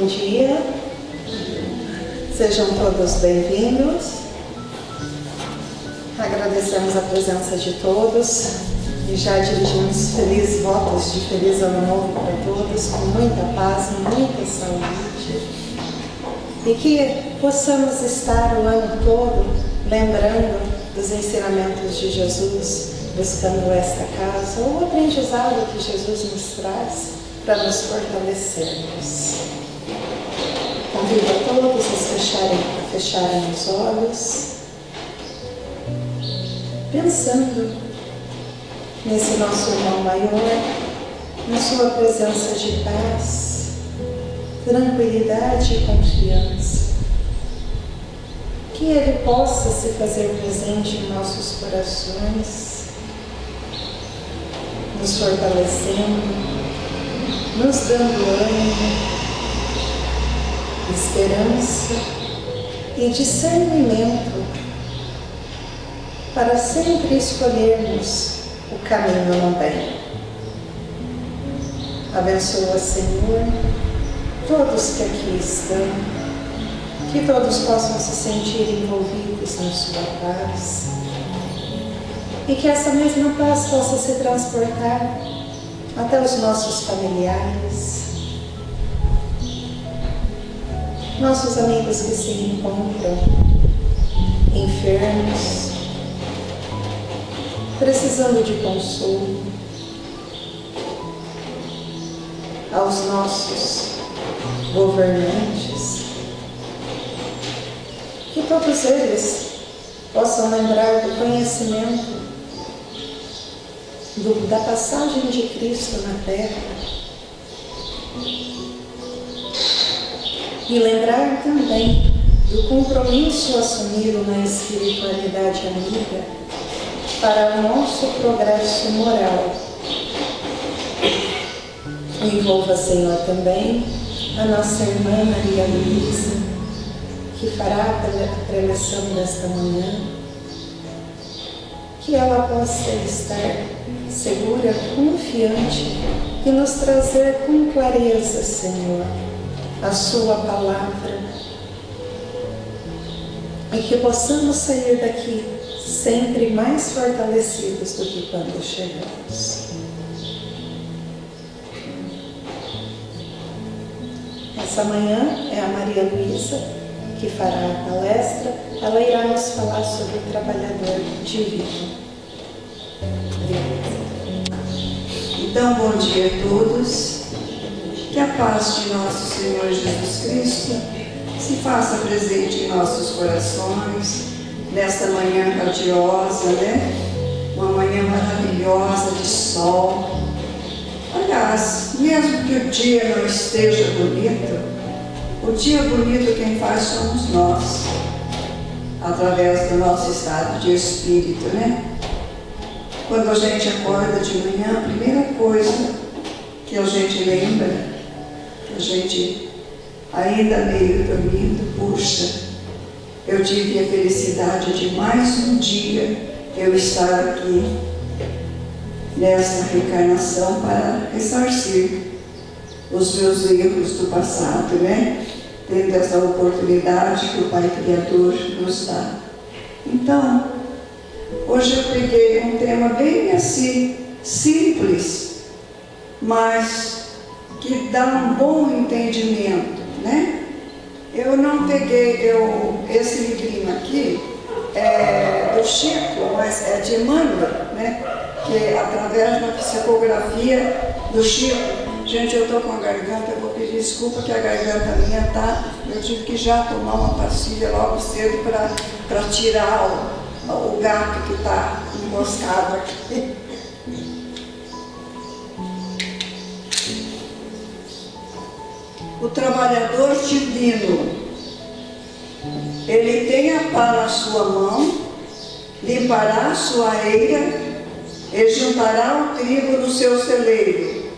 bom dia. Sejam todos bem-vindos. Agradecemos a presença de todos e já dirigimos felizes votos de feliz ano novo para todos, com muita paz, muita saúde. E que possamos estar o ano todo lembrando dos ensinamentos de Jesus, buscando esta casa, o aprendizado que Jesus nos traz para nos fortalecermos. Convido a todos a fecharem os olhos, pensando nesse nosso irmão maior, na sua presença de paz, tranquilidade e confiança. Que Ele possa se fazer presente em nossos corações, nos fortalecendo, nos dando ânimo, esperança e discernimento para sempre escolhermos o caminho no bem. Abençoa, Senhor, todos que aqui estão, que todos possam se sentir envolvidos na sua paz e que essa mesma paz possa se transportar até os nossos familiares, nossos amigos que se encontram enfermos, precisando de consolo, aos nossos governantes, que todos eles possam lembrar do conhecimento da passagem de Cristo na Terra e lembrar também do compromisso assumido na espiritualidade amiga para o nosso progresso moral. Envolva, Senhor, também a nossa irmã Maria Luísa, que fará a preleção desta manhã, que ela possa estar segura, confiante e nos trazer com clareza, Senhor, a Sua palavra, e que possamos sair daqui sempre mais fortalecidos do que quando chegamos. Essa manhã é a Maria Luísa que fará a palestra. Ela irá nos falar sobre o trabalhador divino. Então, bom dia a todos. Que a paz de nosso Senhor Jesus Cristo se faça presente em nossos corações nesta manhã radiosa, né? Uma manhã maravilhosa de sol. Aliás, mesmo que o dia não esteja bonito, o dia bonito quem faz somos nós, através do nosso estado de espírito, né? Quando a gente acorda de manhã, a primeira coisa que a gente lembra, a gente ainda meio dormindo, puxa, eu tive a felicidade de mais um dia eu estar aqui nesta reencarnação para ressarcir os meus erros do passado, né? Tendo essa oportunidade que o Pai Criador nos dá. Então, hoje eu peguei um tema bem assim, simples, mas que dá um bom entendimento, né? Eu não peguei esse livrinho aqui, do Chico, mas é de Emmanuel, né? Que através da psicografia do Chico. Gente, eu estou com a garganta, eu vou pedir desculpa que a garganta minha tá. Eu tive que já tomar uma pastilha logo cedo para tirar o gato que está enroscado aqui. O trabalhador divino, ele tem a pá na sua mão, limpará a sua eira e juntará o trigo no seu celeiro,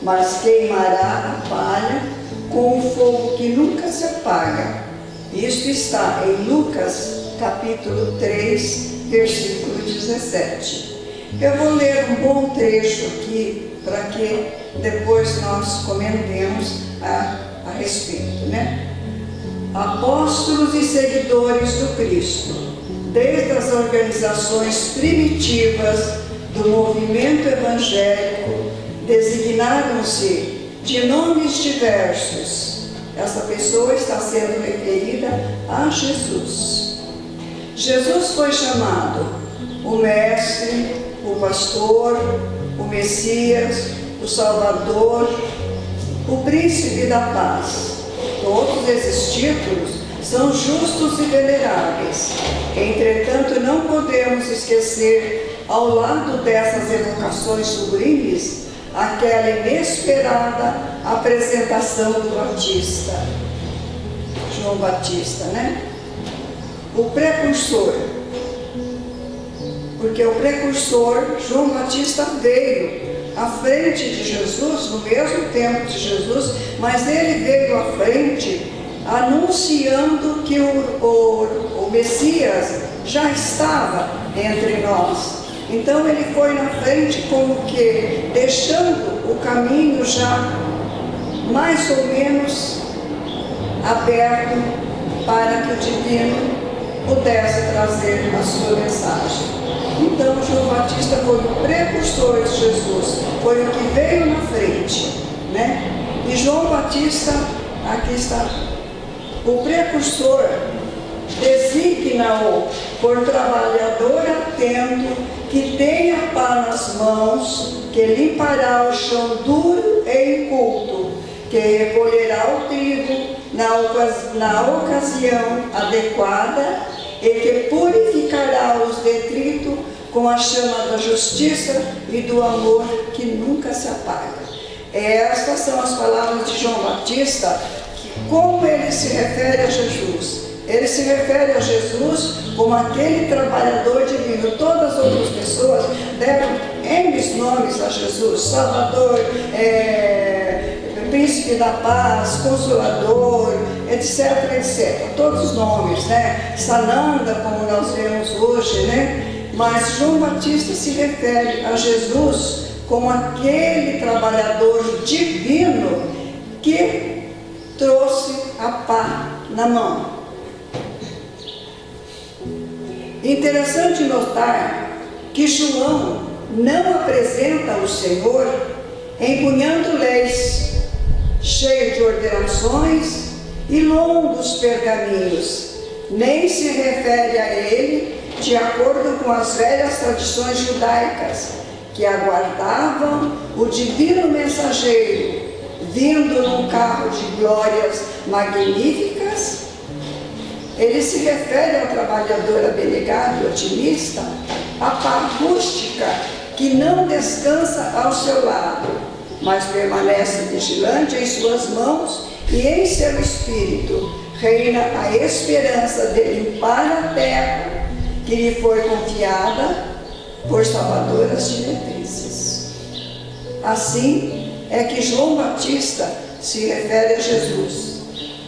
mas queimará a palha com um fogo que nunca se apaga. Isto está em Lucas, capítulo 3, versículo 17. Eu vou ler um bom trecho aqui, para que depois nós comentemos a respeito, né? Apóstolos e seguidores do Cristo, desde as organizações primitivas do movimento evangélico, designaram-se de nomes diversos. Essa pessoa está sendo referida a Jesus. Jesus foi chamado o Mestre, o Pastor, o Messias, o Salvador, o Príncipe da Paz. Todos esses títulos são justos e veneráveis. Entretanto, não podemos esquecer, ao lado dessas evocações sublimes, aquela inesperada apresentação do Batista, João Batista, né? O precursor. Porque o precursor, João Batista, veio à frente de Jesus, no mesmo tempo de Jesus, mas ele veio à frente anunciando que o Messias já estava entre nós. Então ele foi na frente como que deixando o caminho já mais ou menos aberto para que o divino pudesse trazer a sua mensagem. Então João Batista foi o precursor de Jesus, foi o que veio na frente, né? E João Batista, aqui está, o precursor designa-o por trabalhador atento, que tem a pá nas mãos, que limpará o chão duro e inculto, que recolherá o trigo na ocasião adequada e que purificará os detritos com a chama da justiça e do amor que nunca se apaga. Estas são as palavras de João Batista, como ele se refere a Jesus. Ele se refere a Jesus como aquele trabalhador divino. Todas as outras pessoas deram N nomes a Jesus: Salvador, Príncipe da Paz, Consolador, etc, etc. Todos os nomes, né? Sananda, como nós vemos hoje, né? Mas João Batista se refere a Jesus como aquele trabalhador divino que trouxe a pá na mão. Interessante notar que João não apresenta o Senhor empunhando leis, cheio de ordenações e longos pergaminhos, nem se refere a ele de acordo com as velhas tradições judaicas, que aguardavam o divino mensageiro, vindo num carro de glórias magníficas. Ele se refere ao trabalhador abnegado e otimista, a pá rústica que não descansa ao seu lado, mas permanece vigilante em suas mãos e em seu espírito reina a esperança de limpar a terra que lhe foi confiada por salvadoras diretrizes. Assim é que João Batista se refere a Jesus,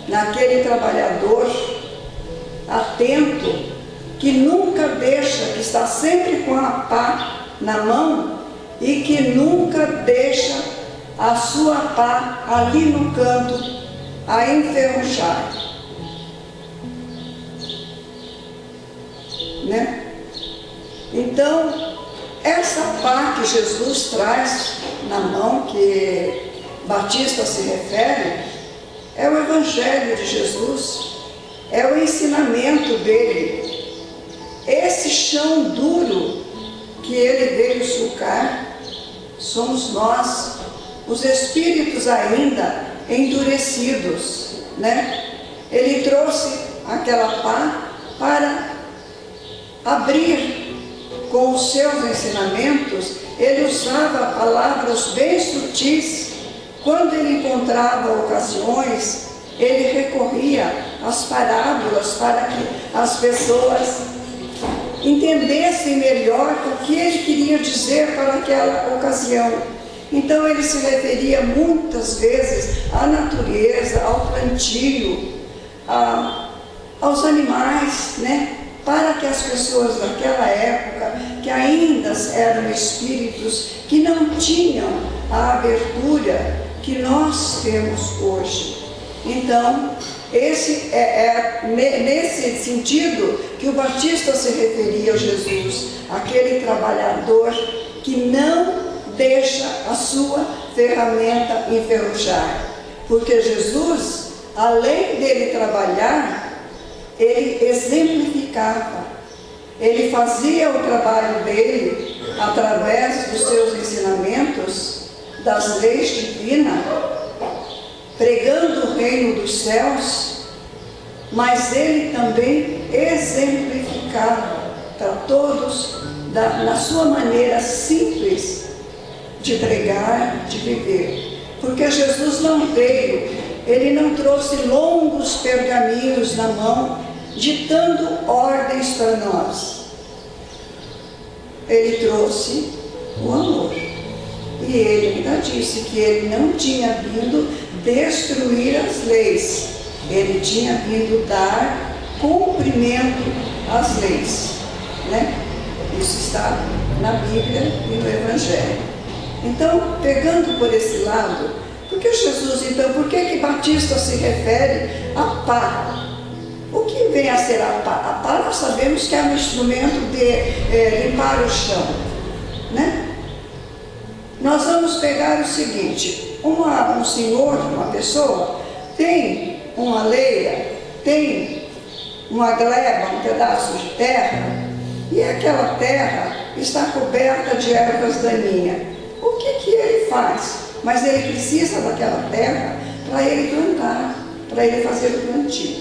naquele trabalhador atento, que nunca deixa, que está sempre com a pá na mão e que nunca deixa a sua pá ali no canto a enferrujar, né? Então, essa pá que Jesus traz na mão, que Batista se refere, é o Evangelho de Jesus, é o ensinamento dele. Esse chão duro que ele veio sulcar, somos nós, os espíritos ainda endurecidos, né? Ele trouxe aquela pá para abrir com os seus ensinamentos. Ele usava palavras bem sutis. Quando ele encontrava ocasiões, ele recorria às parábolas para que as pessoas entendessem melhor o que ele queria dizer para aquela ocasião. Então ele se referia muitas vezes à natureza, ao plantio, aos animais, né? Para que as pessoas daquela época, que ainda eram espíritos que não tinham a abertura que nós temos hoje, Então, esse nesse sentido que o Batista se referia a Jesus, aquele trabalhador que não deixa a sua ferramenta enferrujar. Porque Jesus, além dele trabalhar, ele exemplificava, ele fazia o trabalho dele através dos seus ensinamentos, das leis divinas, pregando o reino dos céus, mas ele também exemplificava para todos, na sua maneira simples de pregar, de viver. Porque Jesus não veio, ele não trouxe longos pergaminhos na mão, ditando ordens para nós. Ele trouxe o amor. E ele ainda disse que ele não tinha vindo destruir as leis, ele tinha vindo dar cumprimento às leis, né? Isso está na Bíblia e no Evangelho. Então, pegando por esse lado, porque Jesus, então, por que Batista se refere a pá? O que vem a ser a pá? A pá nós sabemos que é um instrumento de limpar o chão, né? Nós vamos pegar o seguinte, um senhor, uma pessoa, tem uma leira, tem uma gleba, um pedaço de terra, e aquela terra está coberta de ervas daninhas. O que ele faz? Mas ele precisa daquela terra para ele plantar, para ele fazer o plantio.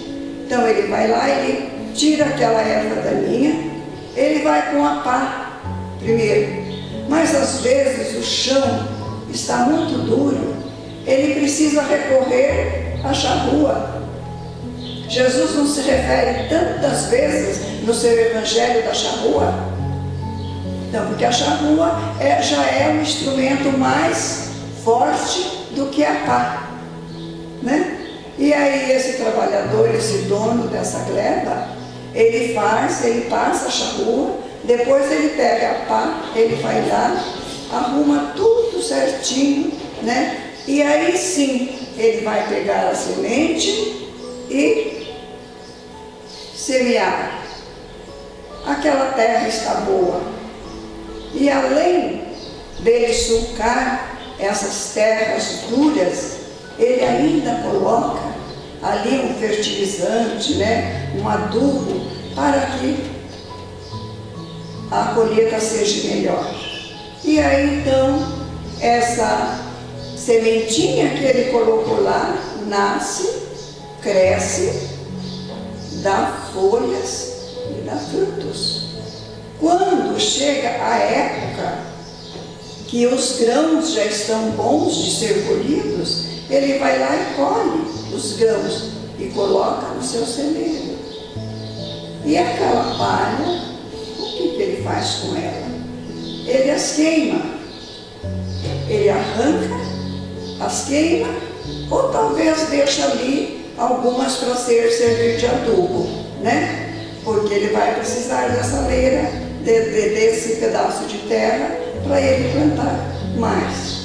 Então ele vai lá, ele tira aquela erva daninha, ele vai com a pá primeiro. Mas às vezes o chão está muito duro, ele precisa recorrer à charrua. Jesus não se refere tantas vezes no seu evangelho da charrua. Então, porque a charrua já é um instrumento mais forte do que a pá, né? E aí esse trabalhador, esse dono dessa gleba, ele passa a charrua, depois ele pega a pá, ele vai lá, arruma tudo certinho, né? E aí sim, ele vai pegar a semente e semear. Aquela terra está boa. E além dele sulcar essas terras duras, ele ainda coloca ali um fertilizante, né? Um adubo, para que a colheita seja melhor. E aí então, essa sementinha que ele colocou lá, nasce, cresce, dá folhas e dá frutos. Quando chega a época que os grãos já estão bons de ser colhidos, ele vai lá e colhe os grãos e coloca no seu celeiro. E aquela palha, o que ele faz com ela? Ele as queima, ele arranca, as queima, ou talvez deixa ali algumas para servir de adubo, né? Porque ele vai precisar dessa leira, desse pedaço de terra, para ele plantar mais.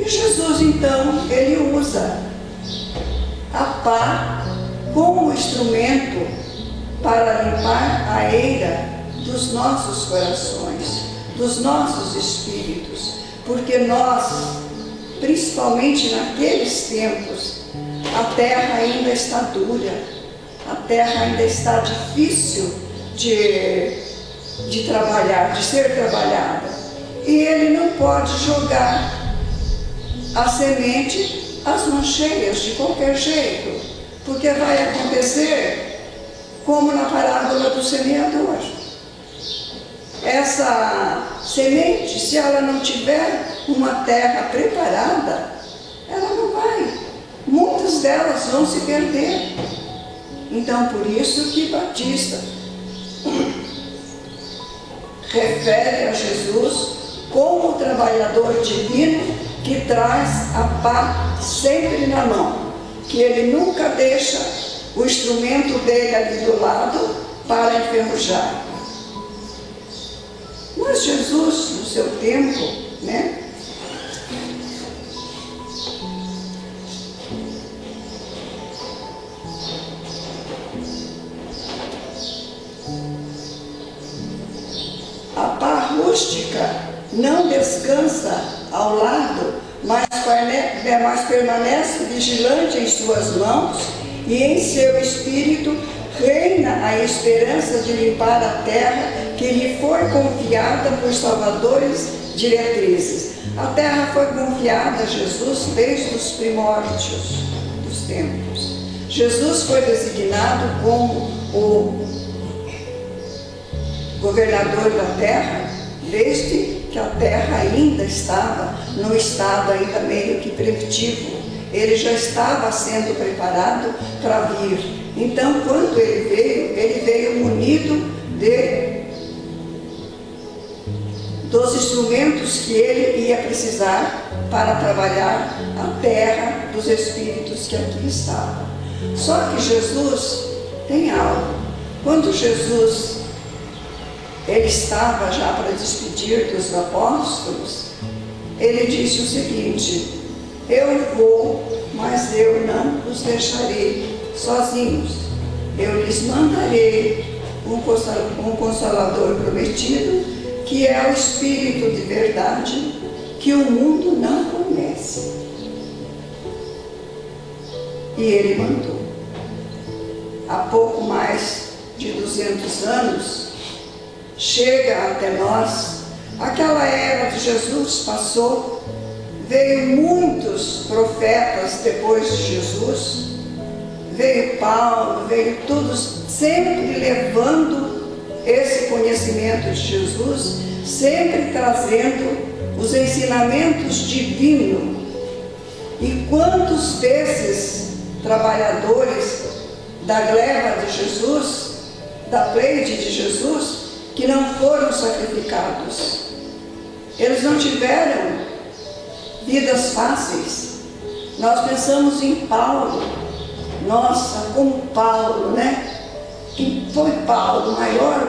E Jesus, então, ele usa a pá como instrumento para limpar a eira dos nossos corações, dos nossos espíritos, porque nós, principalmente naqueles tempos, a terra ainda está dura, a terra ainda está difícil de trabalhar, de ser trabalhada. E ele não pode jogar a semente às mãos cheias de qualquer jeito, porque vai acontecer como na parábola do semeador. Essa semente, se ela não tiver uma terra preparada, ela não vai. Muitas delas vão se perder. Então, por isso que Batista refere a Jesus como o trabalhador divino que traz a pá sempre na mão, que ele nunca deixa o instrumento dele ali do lado para enferrujar. Mas Jesus, no seu tempo, rústica não descansa ao lado, mas permanece vigilante em suas mãos, e em seu espírito reina a esperança de limpar a terra que lhe foi confiada por salvadores diretrizes. A terra foi confiada a Jesus desde os primórdios dos tempos. Jesus foi designado como o governador da terra desde que a terra ainda estava num estado ainda meio que primitivo. Ele já estava sendo preparado para vir. Então, quando ele veio munido dos instrumentos que ele ia precisar para trabalhar a terra dos espíritos que aqui estavam. Só que Jesus tem algo. Quando Jesus ele estava já para despedir dos apóstolos, ele disse o seguinte: eu vou, mas eu não os deixarei sozinhos. Eu lhes mandarei um Consolador prometido, que é o Espírito de verdade, que o mundo não conhece. E ele mandou. Há pouco mais de 200 anos, chega até nós, aquela era de Jesus passou, veio muitos profetas depois de Jesus, veio Paulo, veio todos, sempre levando esse conhecimento de Jesus, sempre trazendo os ensinamentos divinos. E quantos desses trabalhadores da gleba de Jesus, da pleide de Jesus, que não foram sacrificados? Eles não tiveram vidas fáceis. Nós pensamos em Paulo. Nossa, como Paulo, né? Quem foi Paulo?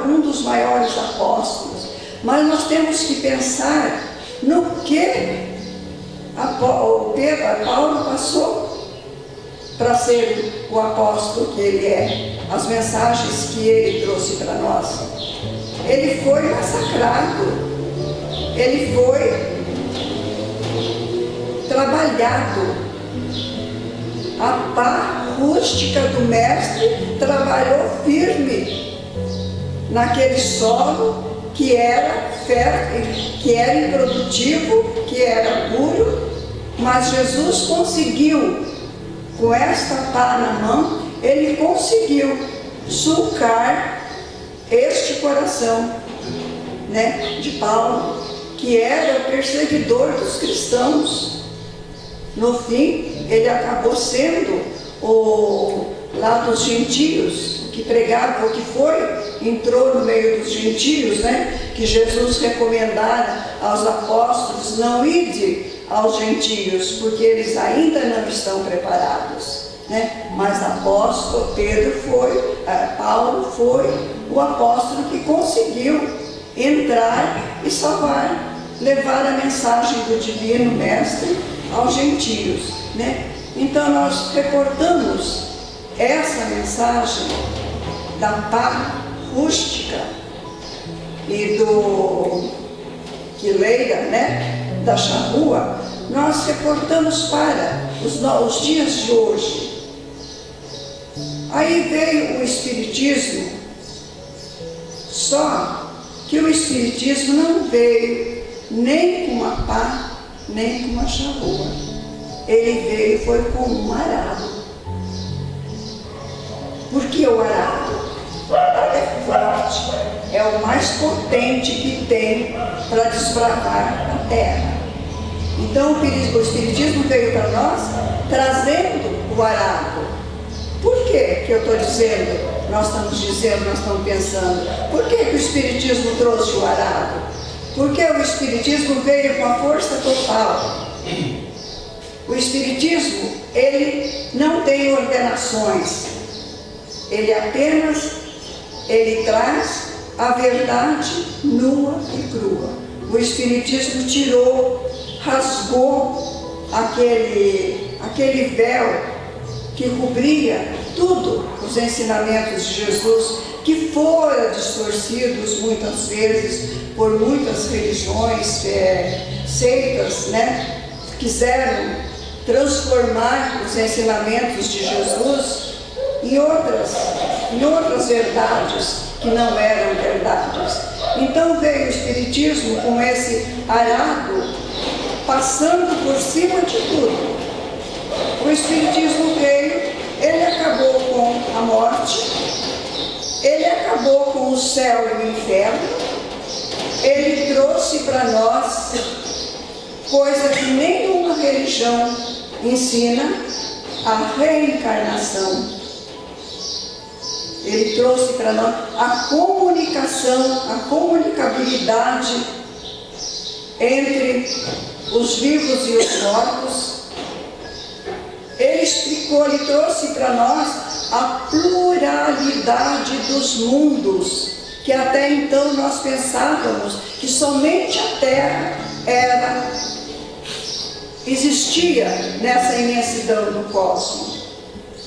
Um dos maiores apóstolos. Mas nós temos que pensar no que Paulo passou para ser o apóstolo que ele é. As mensagens que ele trouxe para nós. Ele foi massacrado. Ele foi trabalhado. A pá rústica do mestre trabalhou firme naquele solo que era fértil, que era improdutivo, que era puro, mas Jesus conseguiu, com esta pá na mão, ele conseguiu sulcar este coração, né, de Paulo, que era o perseguidor dos cristãos. No fim, ele acabou sendo lá dos gentios, que pregava, o que entrou no meio dos gentios, né? Que Jesus recomendara aos apóstolos: não ide aos gentios, porque eles ainda não estão preparados, né? Mas Paulo foi o apóstolo que conseguiu entrar e salvar, levar a mensagem do Divino Mestre aos gentios, né? Então nós reportamos essa mensagem da pá rústica e do quileira, né, da charrua, nós reportamos para os dias de hoje. Aí veio o Espiritismo, só que o Espiritismo não veio nem com uma pá, nem com uma charrua. Ele veio, foi com um arado. Porque o arado é forte, é o mais potente que tem para desbravar a terra. Então o Espiritismo veio para nós trazendo o arado. Por que eu estou dizendo, nós estamos pensando, por que o Espiritismo trouxe o arado? Porque o Espiritismo veio com a força total. O Espiritismo, ele não tem ordenações, ele traz a verdade nua e crua. O Espiritismo rasgou aquele véu que cobria tudo, os ensinamentos de Jesus, que fora distorcidos muitas vezes por muitas religiões, seitas, né? Quiseram transformar os ensinamentos de Jesus em outras verdades que não eram verdades. Então veio o Espiritismo com esse arado, passando por cima de tudo. O Espiritismo veio, ele acabou com a morte, ele acabou com o céu e o inferno, ele trouxe para nós coisa que nenhuma religião ensina, a reencarnação. Ele trouxe para nós a comunicação, a comunicabilidade entre os vivos e os mortos. Ele explicou, ele trouxe para nós a pluralidade dos mundos, que até então nós pensávamos que somente a Terra existia nessa imensidão do cosmos.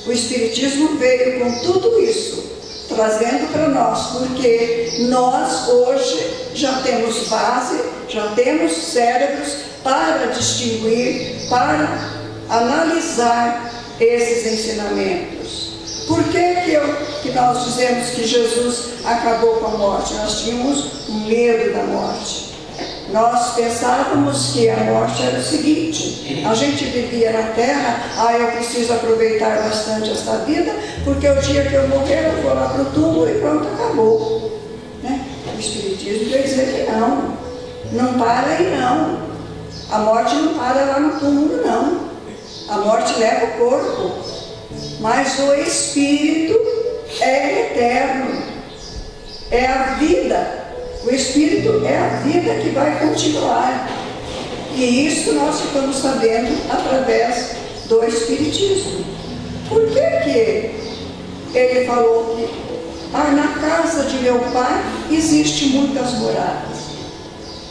O Espiritismo veio com tudo isso, trazendo para nós, porque nós hoje já temos base, já temos cérebros para distinguir, para analisar esses ensinamentos. Por que nós dizemos que Jesus acabou com a morte? Nós tínhamos medo da morte. Nós pensávamos que a morte era o seguinte: a gente vivia na terra, eu preciso aproveitar bastante esta vida, porque o dia que eu morrer eu vou lá para o túmulo e pronto, acabou, né? O Espiritismo veio dizer que não para aí não. A morte não para lá no túmulo não. A morte leva o corpo, mas o Espírito é eterno, é a vida. O Espírito é a vida que vai continuar. E isso nós ficamos sabendo através do Espiritismo. Por que ele falou que na casa de meu pai existem muitas moradas?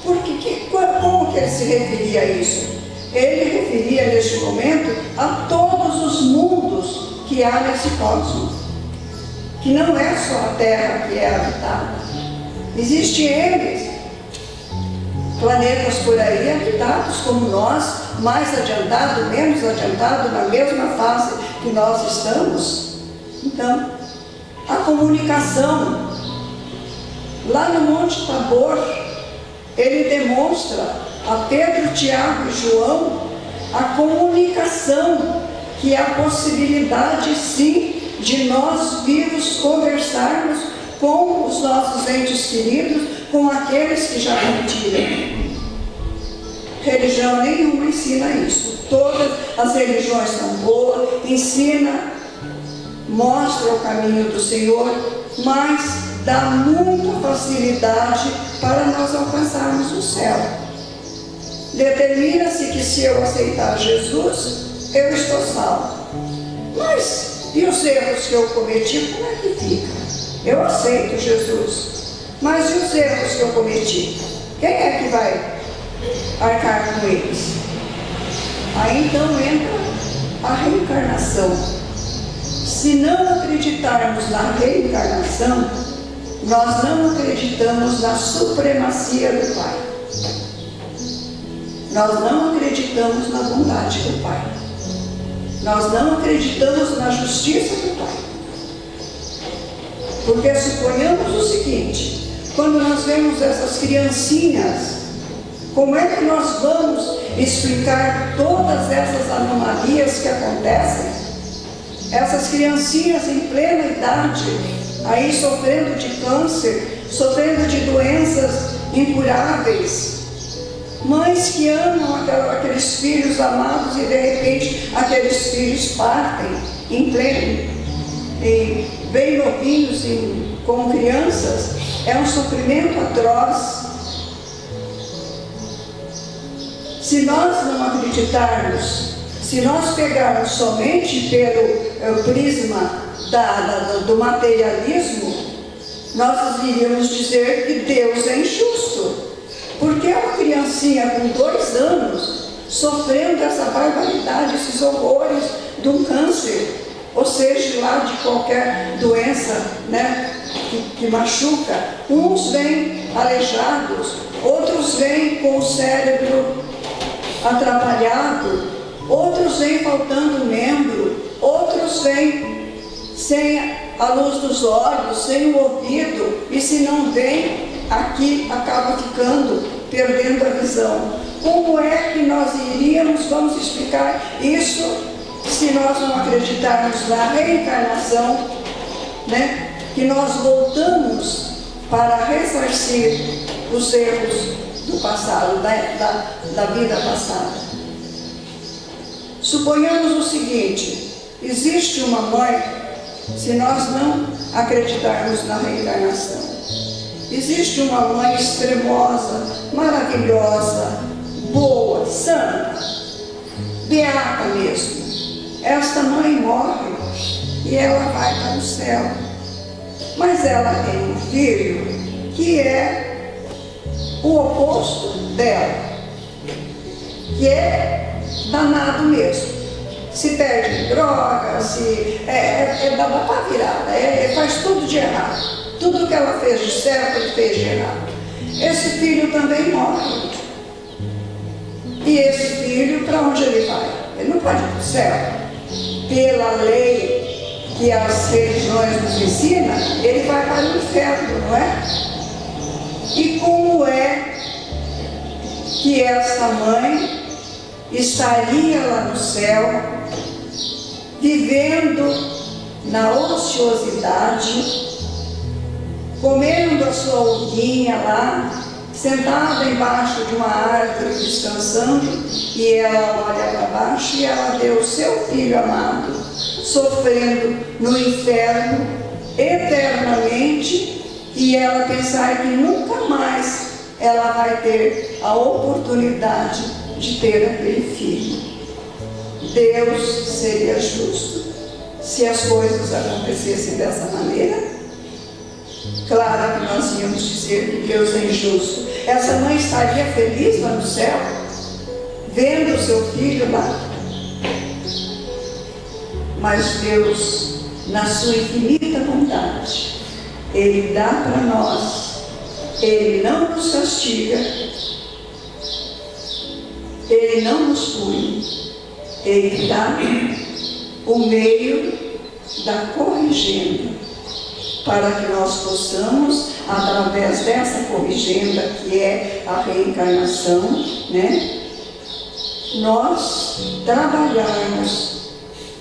Como que ele se referia a isso? Ele referia neste momento a todos os mundos que há nesse cosmos, que não é só a Terra que é habitada. Existem eles, planetas por aí habitados como nós, mais adiantado, menos adiantado, na mesma fase que nós estamos. Então, a comunicação, lá no Monte Tabor, ele demonstra a Pedro, Tiago e João a comunicação, que é a possibilidade sim de nós vivos conversarmos com os nossos entes queridos, com aqueles que já partiram. Religião nenhuma ensina isso. Todas as religiões são boas, mostra o caminho do Senhor, mas dá muita facilidade para nós alcançarmos o céu. Determina-se que se eu aceitar Jesus, eu estou salvo. Mas e os erros que eu cometi, como é que fica? Eu aceito Jesus, mas e os erros que eu cometi? Quem é que vai arcar com eles? Aí então entra a reencarnação. Se não acreditarmos na reencarnação, nós não acreditamos na supremacia do Pai. Nós não acreditamos na bondade do Pai. Nós não acreditamos na justiça do Pai. Porque suponhamos o seguinte: quando nós vemos essas criancinhas, como é que nós vamos explicar todas essas anomalias que acontecem? Essas criancinhas em plena idade, aí sofrendo de câncer, sofrendo de doenças incuráveis, mães que amam aqueles filhos amados e de repente aqueles filhos partem em pleno, bem novinhos, como crianças. É um sofrimento atroz. Se nós não acreditarmos, se nós pegarmos somente pelo prisma do materialismo, nós iríamos dizer que Deus é injusto. Porque uma criancinha com 2 anos sofrendo essa barbaridade, esses horrores de um câncer, ou seja, lá de qualquer doença, né, que machuca. Uns vêm aleijados, outros vêm com o cérebro atrapalhado, outros vêm faltando membro, outros vêm sem a luz dos olhos, sem o ouvido, e se não vem, aqui acaba ficando, perdendo a visão. Como é que nós iríamos, vamos explicar isso, se nós não acreditarmos na reencarnação, né? Que nós voltamos para ressarcir os erros do passado, da vida passada. Suponhamos o seguinte: existe uma mãe, se nós não acreditarmos na reencarnação, existe uma mãe extremosa, maravilhosa, boa, santa, beata mesmo. Esta mãe morre e ela vai para o céu. Mas ela tem um filho que é o oposto dela, que é danado mesmo. Se perde em droga, é da pra virada, faz tudo de errado. Tudo que ela fez de certo, ele fez de errado. Esse filho também morre. E esse filho, para onde ele vai? Ele não pode ir para o céu. Pela lei que as religiões nos ensinam, ele vai para o inferno, não é? E como é que essa mãe estaria lá no céu, vivendo na ociosidade, comendo a sua uvinha lá, sentada embaixo de uma árvore descansando, e ela olha para baixo e ela vê o seu filho amado sofrendo no inferno eternamente, e ela pensar que nunca mais ela vai ter a oportunidade de ter aquele filho. Deus seria justo se as coisas acontecessem dessa maneira? Claro que nós íamos dizer que Deus é injusto. Essa mãe estaria feliz lá no céu, vendo o seu filho lá. Mas Deus, na sua infinita bondade, Ele dá para nós, Ele não nos castiga, Ele não nos pune, Ele dá o meio da corrigenda, para que nós possamos, através dessa corrigenda que é a reencarnação, né, nós trabalharmos.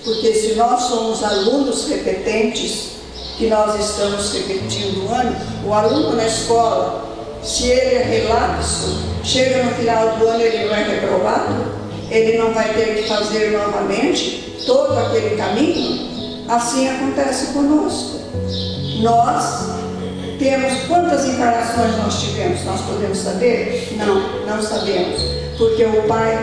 Porque se nós somos alunos repetentes, que nós estamos repetindo o ano, o aluno na escola, se ele é relapso, chega no final do ano ele não é reprovado, ele não vai ter que fazer novamente todo aquele caminho. Assim acontece conosco. Nós temos, quantas encarnações nós tivemos? Nós podemos saber? Não sabemos. Porque o Pai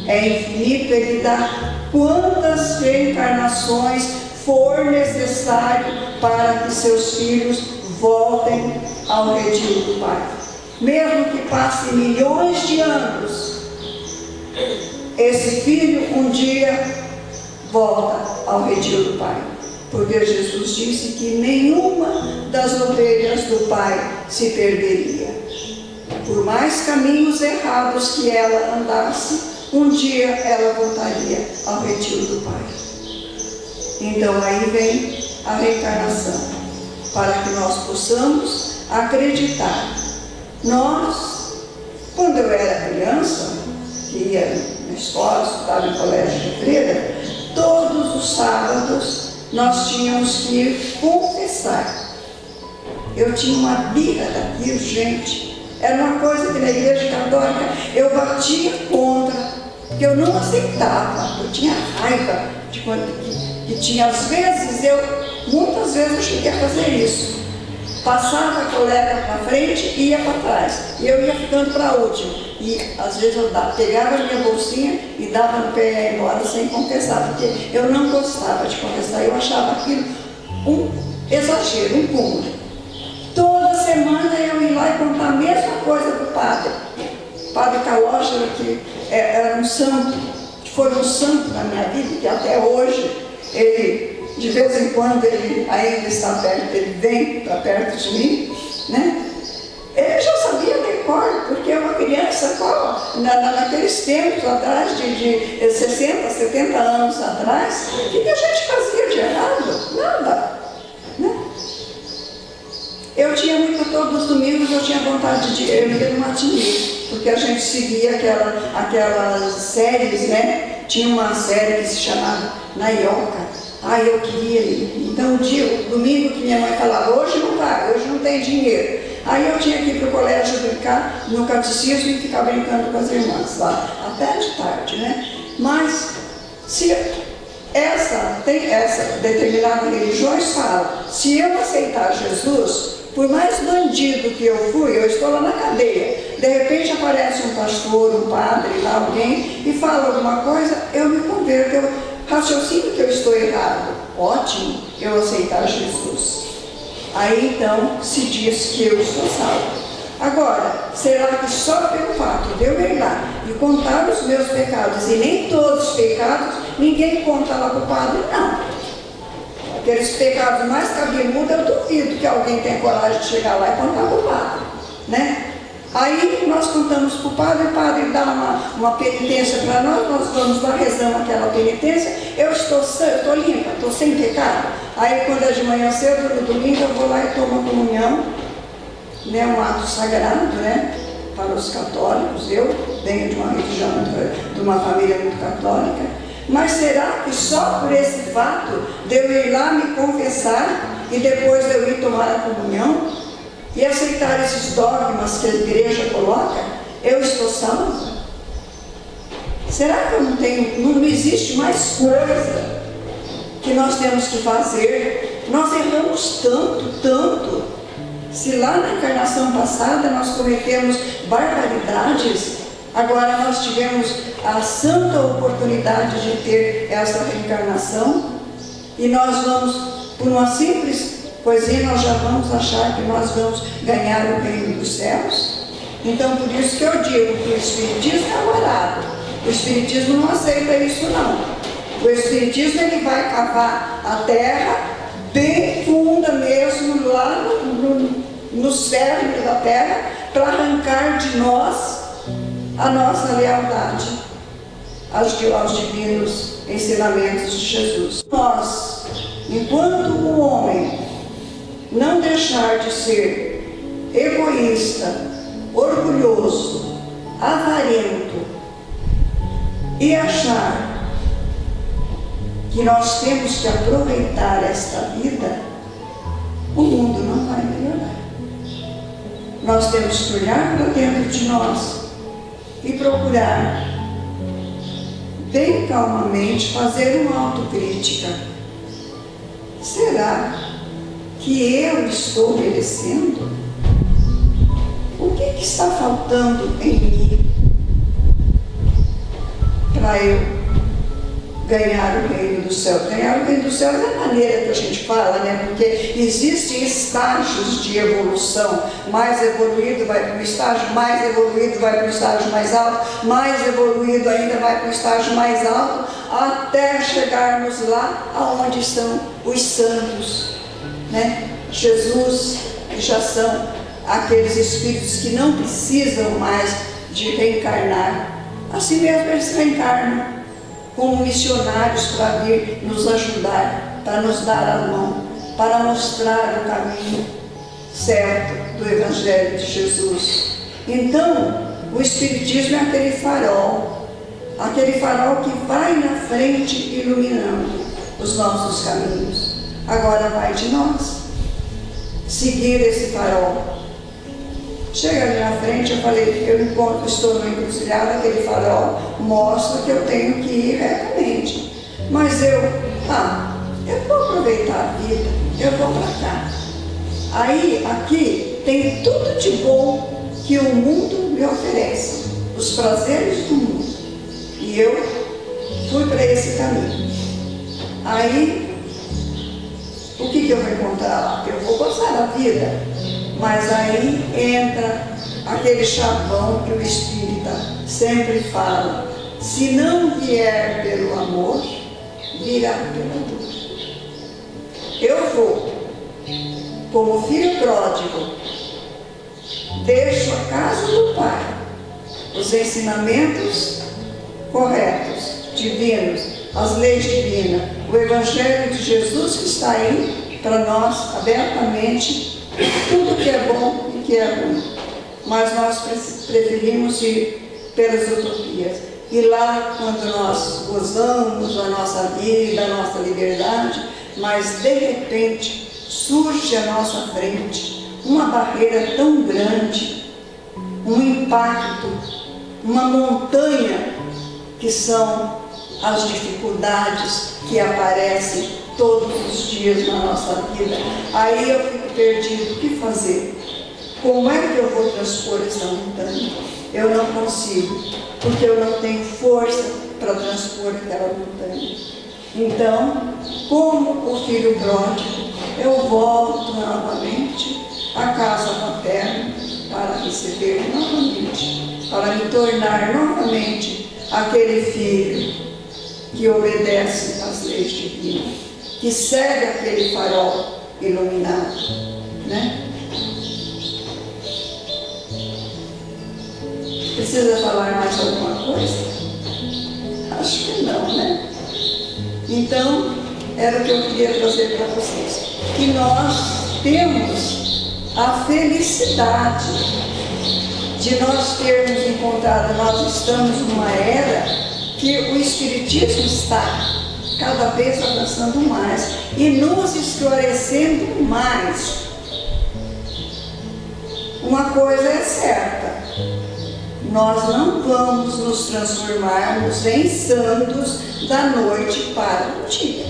é infinito, Ele dá quantas reencarnações for necessário para que seus filhos voltem ao redil do Pai. Mesmo que passe milhões de anos, esse filho um dia volta ao redil do Pai. Porque Jesus disse que nenhuma das ovelhas do Pai se perderia. Por mais caminhos errados que ela andasse, um dia ela voltaria ao retiro do Pai. Então aí vem a reencarnação, para que nós possamos acreditar. Nós, quando eu era criança, que ia na escola, estudava em colégio de freira, todos os sábados nós tínhamos que ir confessar. Eu tinha uma birra daquilo, gente. Era uma coisa que na igreja católica eu batia contra, porque eu não aceitava, eu tinha raiva de quando que tinha. Às vezes, muitas vezes eu cheguei a fazer isso. Passava a colega para frente e ia para trás, e eu ia ficando para a última. E às vezes eu pegava a minha bolsinha e dava no pé e ia embora sem confessar, porque eu não gostava de confessar, eu achava aquilo um exagero, um cúmulo. Toda semana eu ia lá e contar a mesma coisa para o padre. O padre Calógero, que era um santo, que foi um santo na minha vida, que até hoje ele de vez em quando ele ainda está perto, ele vem para perto de mim, né? Ele já sabia decor, porque é uma criança, naqueles tempos atrás, de 60, 70 anos atrás, o que a gente fazia de errado? Nada, né? Eu tinha todos os domingos eu tinha vontade de ir no matinê, porque a gente seguia aquelas séries, né? Tinha uma série que se chamava Naioca. Eu queria ir. Então, o domingo que minha mãe falava, hoje não vai, hoje não tem dinheiro. Aí eu tinha que ir para o colégio brincar no catecismo e ficar brincando com as irmãs lá, até de tarde, né? Mas, se determinadas religiões falam, se eu aceitar Jesus, por mais bandido que eu fui, eu estou lá na cadeia, de repente aparece um pastor, um padre, lá alguém, e fala alguma coisa, eu me converto, eu raciocino que eu estou errado. Ótimo, eu aceitar Jesus. Aí então se diz que eu estou salvo. Agora, será que só pelo fato de eu ir lá e contar os meus pecados, e nem todos os pecados, ninguém conta lá para o padre? Não. Aqueles pecados mais cabeludos, eu duvido que alguém tenha coragem de chegar lá e contar para o padre, né? Aí nós contamos para o padre dá uma penitência para nós, nós vamos lá, rezamos aquela penitência, eu estou limpa, estou sem pecado. Aí quando é de manhã cedo, no domingo, eu vou lá e tomo a comunhão, né, um ato sagrado, né, para os católicos. Eu venho de uma religião, de uma família muito católica. Mas será que só por esse fato de eu ir lá me confessar e depois de eu ir tomar a comunhão e aceitar esses dogmas que a igreja coloca, eu estou salvo? Será que eu não existe mais coisa que nós temos que fazer? Nós erramos tanto. Se lá na encarnação passada nós cometemos barbaridades, agora nós tivemos a santa oportunidade de ter essa reencarnação, e nós vamos, por uma simples coisinha, nós já vamos achar que nós vamos ganhar o reino dos céus. Então, por isso que eu digo que o Espiritismo é barato. O Espiritismo não aceita isso, não. O Espiritismo, ele vai cavar a terra bem funda mesmo, lá no cerne da terra, para arrancar de nós a nossa lealdade aos divinos ensinamentos de Jesus. Nós, enquanto o homem não deixar de ser egoísta, orgulhoso, avarento e achar que nós temos que aproveitar esta vida, o mundo não vai melhorar. Nós temos que olhar para dentro de nós e procurar, bem calmamente, fazer uma autocrítica. Será que eu estou merecendo? O que está faltando em mim para eu ganhar o reino dos céus? Ganhar o reino dos céus é a maneira que a gente fala, né? Porque existem estágios de evolução. Mais evoluído vai para um estágio, mais evoluído vai para um estágio mais alto, mais evoluído ainda vai para um estágio mais alto, até chegarmos lá aonde estão os santos, né? Jesus, que já são aqueles espíritos que não precisam mais de reencarnar. Assim mesmo eles reencarnam como missionários para vir nos ajudar, para nos dar a mão, para mostrar o caminho certo do Evangelho de Jesus. Então, o Espiritismo é aquele farol que vai na frente iluminando os nossos caminhos. Agora vai de nós seguir esse farol. Chega ali na frente, eu falei, eu estou numa encruzilhada, aquele farol mostra que eu tenho que ir retamente. Mas eu vou aproveitar a vida, eu vou para cá. Aí, aqui, tem tudo de bom que o mundo me oferece, os prazeres do mundo. E eu fui para esse caminho. Aí, o que eu vou encontrar lá? Eu vou gostar da vida. Mas aí entra aquele chavão que o espírita sempre fala: se não vier pelo amor, virá pela dor. eu vou, como filho pródigo, deixo a casa do Pai, os ensinamentos corretos, divinos, as leis divinas, o Evangelho de Jesus que está aí para nós abertamente, tudo que é bom e que é ruim. Mas nós preferimos ir pelas utopias. E lá, quando nós gozamos a nossa vida, a nossa liberdade, mas de repente surge à nossa frente uma barreira tão grande, um impacto, uma montanha, que são as dificuldades que aparecem todos os dias na nossa vida. Aí eu fico perdido, o que fazer? Como é que eu vou transpor essa montanha? Eu não consigo, porque eu não tenho força para transpor aquela montanha. Então, como o filho pródigo, eu volto novamente à casa paterna para receber novamente, para me tornar novamente aquele filho que obedece às leis divinas, que segue aquele farol iluminado, né? Precisa falar mais alguma coisa? Acho que não, né? Então, era o que eu queria trazer para vocês. Que nós temos a felicidade de nós termos encontrado, nós estamos numa era que o Espiritismo está cada vez avançando mais e nos esclarecendo mais. Uma coisa é certa: nós não vamos nos transformarmos em santos da noite para o dia.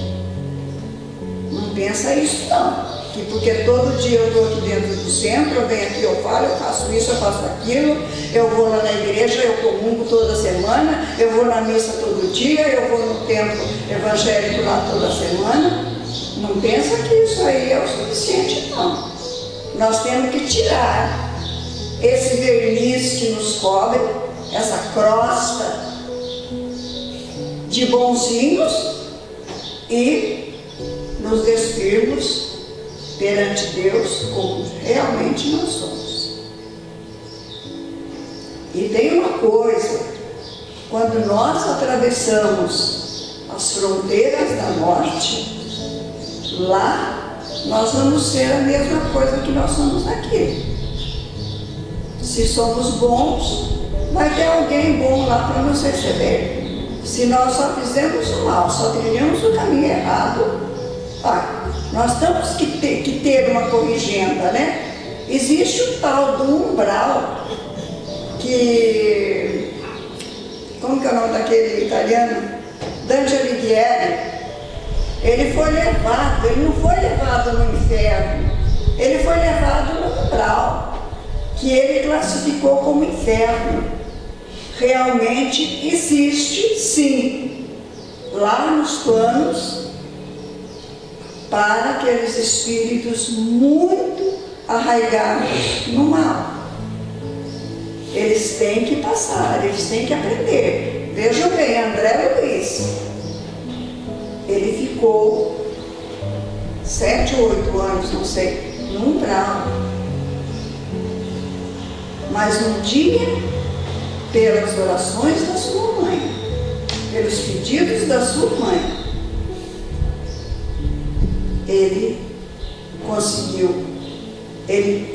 Não pensa isso não, que porque todo dia eu estou aqui dentro do centro, eu venho aqui, eu falo, eu faço isso, eu faço aquilo, eu vou lá na igreja, eu comungo toda semana, eu vou na missa todo dia, eu vou no templo evangélico lá toda semana. Não pensa que isso aí é o suficiente, não. Nós temos que tirar esse verniz que nos cobre, essa crosta de bonzinhos e nos despirmos perante Deus como realmente nós somos. E tem uma coisa: quando nós atravessamos as fronteiras da morte, lá nós vamos ser a mesma coisa que nós somos aqui. Se somos bons, vai ter alguém bom lá para nos receber. Se nós só fizemos o mal, só trilhamos o caminho errado, nós temos que ter uma corrigenda, né? Existe o tal do umbral, que... como que é o nome daquele italiano? Dante Alighieri. Ele foi levado, ele não foi levado no inferno, ele foi levado no umbral, que ele classificou como inferno. Realmente existe, sim, lá nos planos, para aqueles espíritos muito arraigados no mal. Eles têm que passar, eles têm que aprender. Vejam bem, André Luiz, ele ficou 7 ou 8 anos, não sei, no umbral. Mas um dia, pelas orações da sua mãe, pelos pedidos da sua mãe, ele conseguiu, ele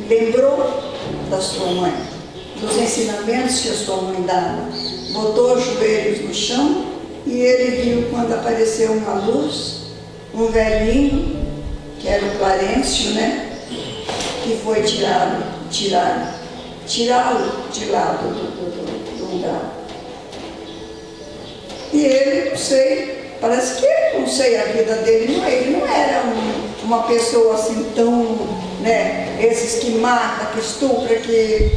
lembrou da sua mãe, dos ensinamentos que a sua mãe dava, botou os joelhos no chão e ele viu, quando apareceu uma luz, um velhinho, que era o Clarencio, né, que foi tirá-lo de lá do umbral. E ele, não sei, parece que, não sei, a vida dele, ele não era uma pessoa assim tão, né, esses que matam, que estupram, que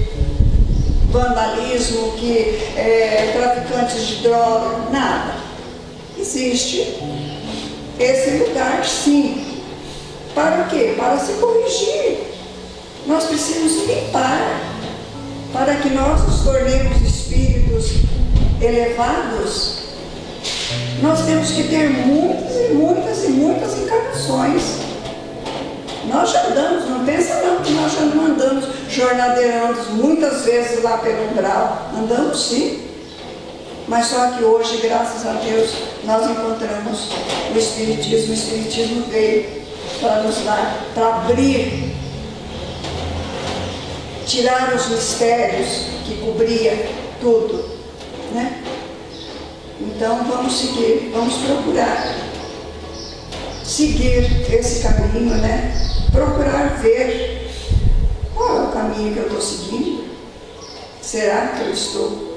vandalismo, que traficantes de droga, nada. Existe esse lugar, sim. Para o quê? Para se corrigir. Nós precisamos limpar, para que nós nos tornemos espíritos elevados. nós temos que ter muitas e muitas e muitas encarnações. Nós já andamos, não pensa não que nós já não andamos jornadeando muitas vezes lá pelo umbral. Andamos sim. Mas só que hoje, graças a Deus, nós encontramos o Espiritismo. O Espiritismo veio para nos dar, para abrir, tirar os mistérios que cobria tudo, né? Então vamos seguir, vamos procurar seguir esse caminho, né? Procurar ver qual é o caminho que eu estou seguindo. Será que eu estou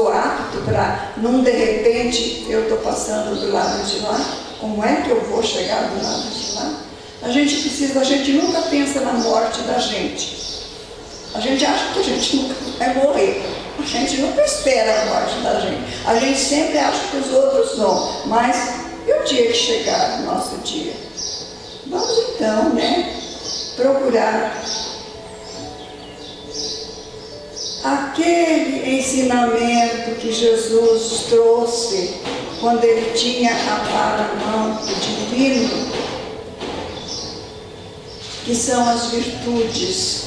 apto para, num de repente, eu estou passando do lado de lá? Como é que eu vou chegar do lado de lá? A gente nunca pensa na morte da gente. A gente acha que a gente nunca vai morrer. A gente nunca espera a morte da gente. A gente sempre acha que os outros vão. Mas e o dia que chegar o nosso dia? Vamos então, né, procurar aquele ensinamento que Jesus trouxe quando ele tinha a vara na mão, o divino, que são as virtudes.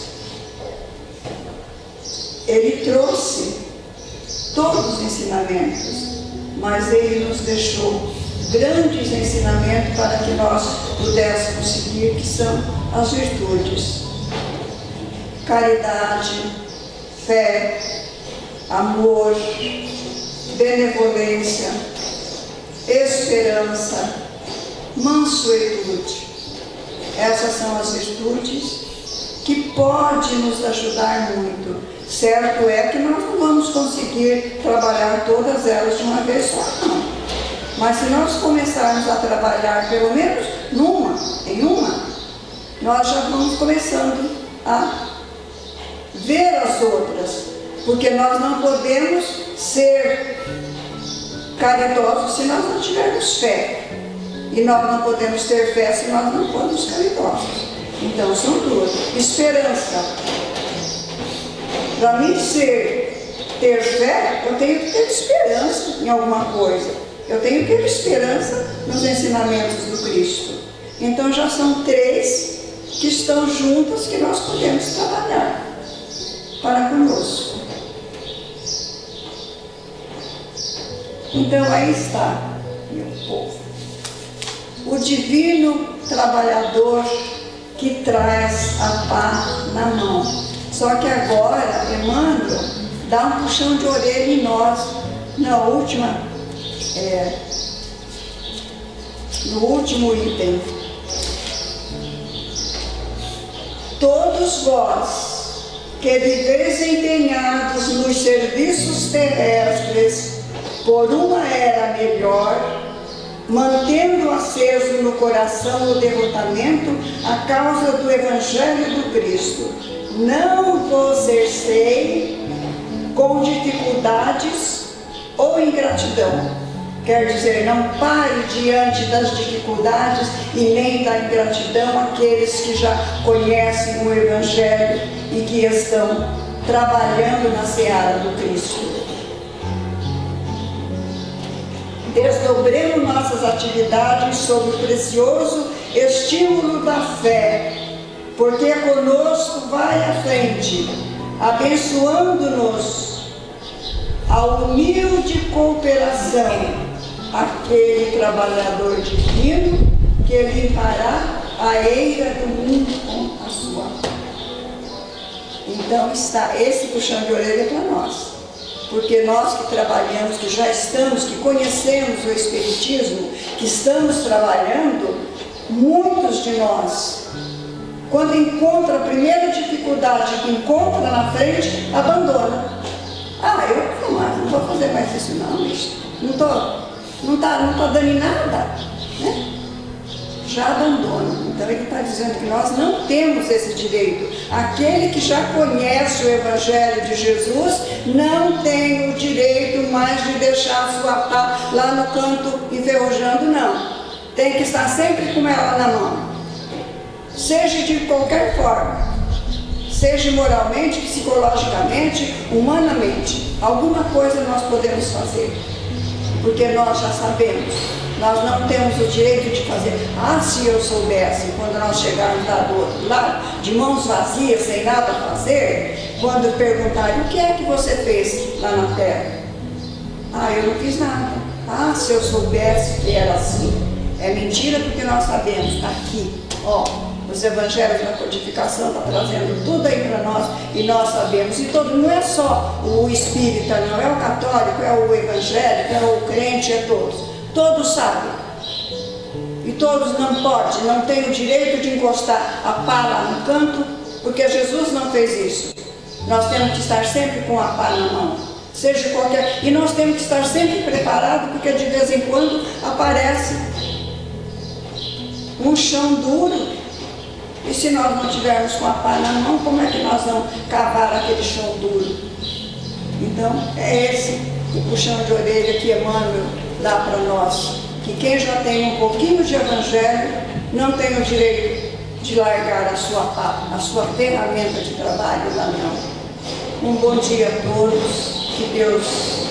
Ele trouxe todos os ensinamentos, mas ele nos deixou grandes ensinamentos para que nós pudéssemos seguir, que são as virtudes: caridade, fé, amor, benevolência, esperança, mansuetude. Essas são as virtudes que podem nos ajudar muito. Certo é que nós não vamos conseguir trabalhar todas elas de uma vez só, não. Mas se nós começarmos a trabalhar pelo menos em uma, nós já vamos começando a ver as outras, porque nós não podemos ser caridosos se nós não tivermos fé, e nós não podemos ter fé se nós não formos caridosos. Então são duas. Esperança. Para mim ter fé, eu tenho que ter esperança em alguma coisa. Eu tenho que ter esperança nos ensinamentos do Cristo. Então já são três que estão juntas, que nós podemos trabalhar para conosco. Então aí está, meu povo, o divino trabalhador que traz a pá na mão. Só que agora Emmanuel dá um puxão de orelha em nós, no último item. Todos vós que viveis empenhados nos serviços terrestres por uma era melhor, mantendo aceso no coração o derrotamento à causa do Evangelho do Cristo, não vos cerceie com dificuldades ou ingratidão. Quer dizer, não pare diante das dificuldades e nem da ingratidão aqueles que já conhecem o Evangelho e que estão trabalhando na seara do Cristo. Desdobremos nossas atividades sob o precioso estímulo da fé, porque conosco vai à frente, abençoando-nos a humilde cooperação, aquele trabalhador divino que limpará a eira do mundo com a sua mão. Então está esse puxão de orelha para nós, porque nós que trabalhamos, que já estamos, que conhecemos o Espiritismo, que estamos trabalhando, muitos de nós, quando encontra a primeira dificuldade que encontra na frente, abandona. Eu não vou fazer mais isso não, não tá dando em nada, né? Já abandona. Então ele está dizendo que nós não temos esse direito. Aquele que já conhece o Evangelho de Jesus não tem o direito mais de deixar a sua pá lá no canto enferrujando, não. Tem que estar sempre com ela na mão, seja de qualquer forma, seja moralmente, psicologicamente, humanamente. Alguma coisa nós podemos fazer. porque nós já sabemos. Nós não temos o direito de fazer, se eu soubesse, quando nós chegarmos lá do outro lado, de mãos vazias, sem nada a fazer, quando perguntarem, o que é que você fez lá na terra? Eu não fiz nada. Se eu soubesse que era assim. É mentira, porque nós sabemos, está aqui, os evangelhos da codificação está trazendo tudo aí para nós, e nós sabemos, e não é só o espírita, não, é o católico, é o evangélico, é o crente, é todos sabem, e todos não têm o direito de encostar a pá lá no canto, porque Jesus não fez isso. Nós temos que estar sempre com a pá na mão, seja qualquer, e nós temos que estar sempre preparados, porque de vez em quando aparece um chão duro. E se nós não tivermos com a pá na mão, como é que nós vamos cavar aquele chão duro? Então, é esse o puxão de orelha que Emmanuel dá para nós. Que quem já tem um pouquinho de evangelho, não tem o direito de largar a sua pá, a sua ferramenta de trabalho lá não. Um bom dia a todos, que Deus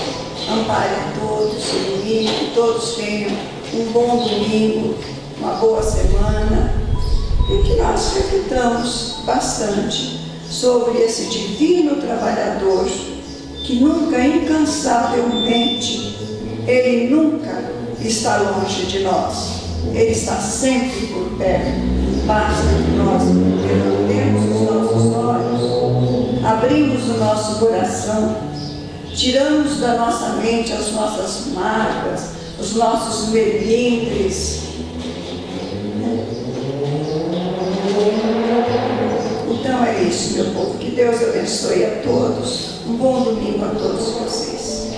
ampare a todos, ilumine, que todos tenham um bom domingo, uma boa semana, e que nós reflitamos bastante sobre esse divino trabalhador que nunca, incansavelmente, ele nunca está longe de nós, ele está sempre por perto. Basta que nós levantemos os nossos olhos, abrimos o nosso coração, tiramos da nossa mente as nossas mágoas, os nossos melindres. Então é isso, meu povo. Que Deus abençoe a todos. Um bom domingo a todos vocês.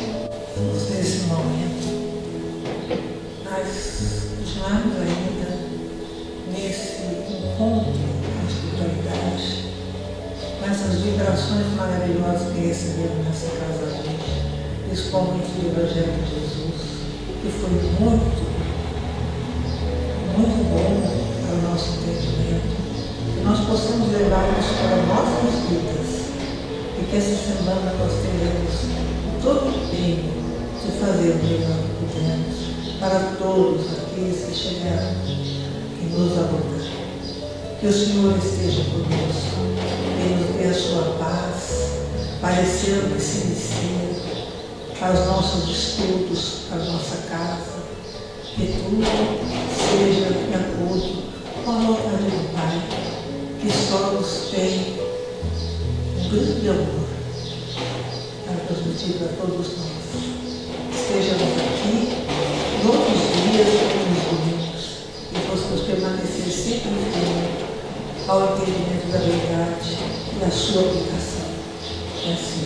Nesse momento, nós continuamos ainda nesse encontro com a espiritualidade, com essas vibrações maravilhosas que recebemos nessa casa hoje, principalmente do Evangelho de Jesus, que foi muito bom para o nosso entendimento. Que nós possamos levar isso para nossas vidas e que essa semana nós tenhamos todo o empenho de fazer o melhor que podemos para todos aqueles que chegaram e nos abordar. Que o Senhor esteja conosco, que nos dê a sua paz, parecendo que se inicia para os nossos estudos, para a nossa casa, que tudo seja de acordo com a vontade do Pai, que só nos tem um grande amor para transmitir para todos nós. Estejamos aqui, outros dias, nos domingos, e possamos permanecer sempre firmes ao entendimento da verdade e à sua aplicação. E assim